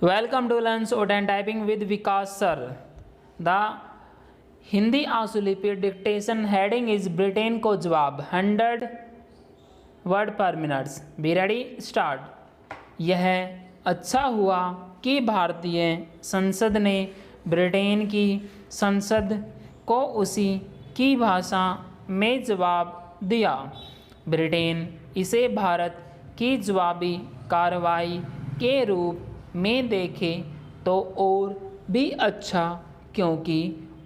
Welcome to Learn Short and Typing with Vikas sir. The Hindi आसुलिपि dictation heading is Britain को जवाब 100 word पर minutes. Be ready start. यह अच्छा हुआ कि भारतीय संसद ने ब्रिटेन की संसद को उसी की भाषा में जवाब दिया। ब्रिटेन इसे भारत की जवाबी कार्रवाई के रूप में देखे तो और भी अच्छा, क्योंकि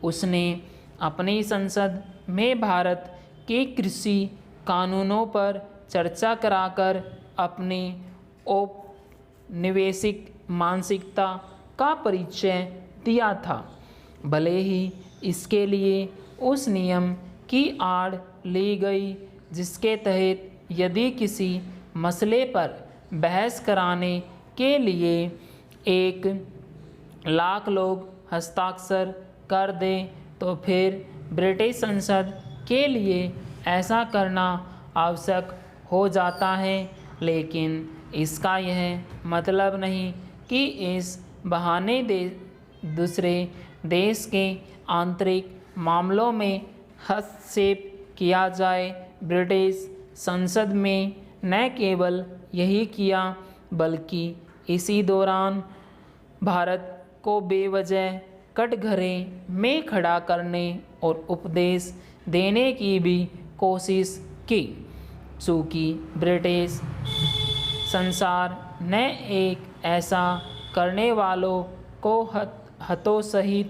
उसने अपनी संसद में भारत के कृषि कानूनों पर चर्चा कराकर अपनी औपनिवेशिक मानसिकता का परिचय दिया था। भले ही इसके लिए उस नियम की आड़ ली गई जिसके तहत यदि किसी मसले पर बहस कराने के लिए 1,00,000 लोग हस्ताक्षर कर दें तो फिर ब्रिटिश संसद के लिए ऐसा करना आवश्यक हो जाता है। लेकिन इसका यह मतलब नहीं कि इस बहाने दूसरे देश के आंतरिक मामलों में हस्तक्षेप किया जाए। ब्रिटिश संसद में न केवल यही किया बल्कि इसी दौरान भारत को बेवजह कटघरे में खड़ा करने और उपदेश देने की भी कोशिश की। चूँकि ब्रिटिश संसार ने एक ऐसा करने वालों को हतोत्साहित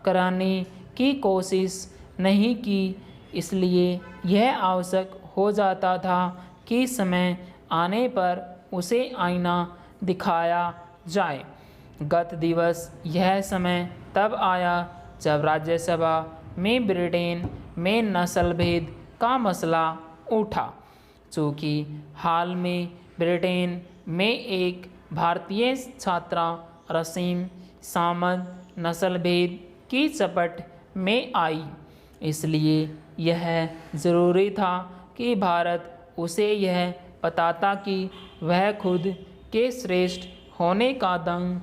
कराने की कोशिश नहीं की, इसलिए यह आवश्यक हो जाता था कि समय आने पर उसे आईना दिखाया जाए। गत दिवस यह समय तब आया जब राज्यसभा में ब्रिटेन में नस्ल भेद का मसला उठा। चूँकि हाल में ब्रिटेन में एक भारतीय छात्रा रसीम सामद नस्ल भेद की चपेट में आई, इसलिए यह ज़रूरी था कि भारत उसे यह बताता कि वह खुद के श्रेष्ठ होने का दंग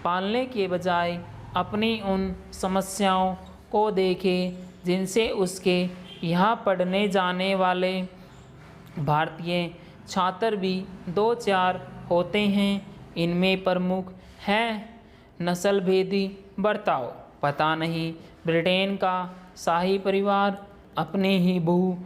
पालने के बजाय अपनी उन समस्याओं को देखे जिनसे उसके यहाँ पढ़ने जाने वाले भारतीय छात्र भी दो चार होते हैं। इनमें प्रमुख है नस्लभेदी बर्ताव। पता नहीं ब्रिटेन का शाही परिवार अपने ही बहू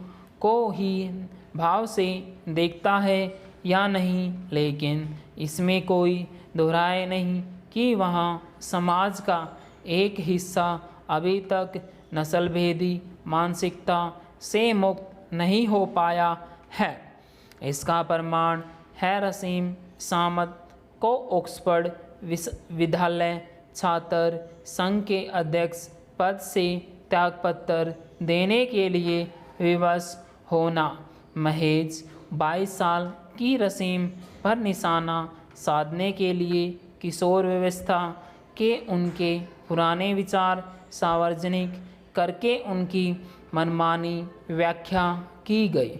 को ही भाव से देखता है या नहीं, लेकिन इसमें कोई दोहराए नहीं कि वहाँ समाज का एक हिस्सा अभी तक नस्लभेदी मानसिकता से मुक्त नहीं हो पाया है। इसका प्रमाण है रसीम सामद को ऑक्सफोर्ड विश्वविद्यालय छात्र संघ के अध्यक्ष पद से त्यागपत्र देने के लिए विवश होना। महज 22 साल की रसीम पर निशाना साधने के लिए किशोर व्यवस्था के उनके पुराने विचार सार्वजनिक करके उनकी मनमानी व्याख्या की गई।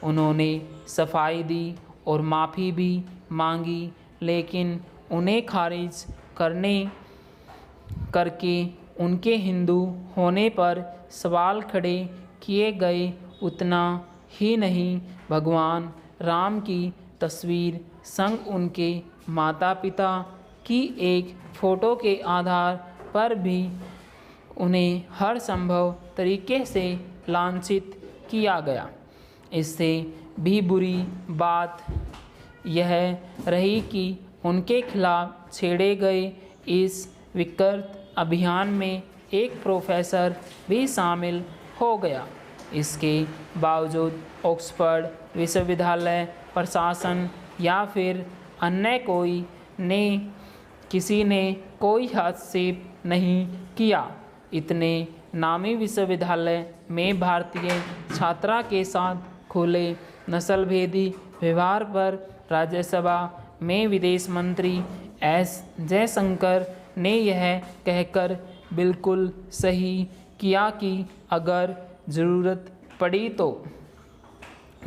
उन्होंने सफाई दी और माफ़ी भी मांगी, लेकिन उन्हें खारिज करके उनके हिंदू होने पर सवाल खड़े किए गए। उतना ही नहीं, भगवान राम की तस्वीर संग उनके माता पिता की एक फ़ोटो के आधार पर भी उन्हें हर संभव तरीके से लांछित किया गया। इससे भी बुरी बात यह रही कि उनके खिलाफ छेड़े गए इस विकृत अभियान में एक प्रोफेसर भी शामिल हो गया। इसके बावजूद ऑक्सफोर्ड विश्वविद्यालय प्रशासन या फिर अन्य किसी ने कोई हस्तक्षेप नहीं किया। इतने नामी विश्वविद्यालय में भारतीय छात्रा के साथ खुले नस्लभेदी व्यवहार पर राज्यसभा में विदेश मंत्री एस जयशंकर ने यह कहकर बिल्कुल सही किया कि अगर ज़रूरत पड़ी तो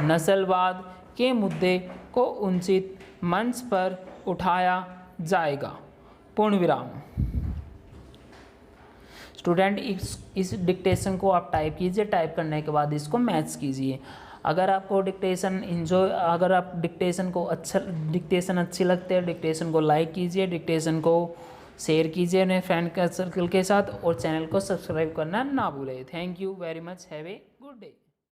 नस्लवाद के मुद्दे को उचित मंच पर उठाया जाएगा। पूर्ण विराम। स्टूडेंट इस डिक्टेशन को आप टाइप कीजिए, टाइप करने के बाद इसको मैच कीजिए। अगर आपको अगर आप डिक्टेशन अच्छी लगती है, डिक्टेशन को लाइक कीजिए, डिक्टेशन को शेयर कीजिए अपने फ्रेंड सर्कल के साथ, और चैनल को सब्सक्राइब करना ना भूलें। Thank you very much, have a good day.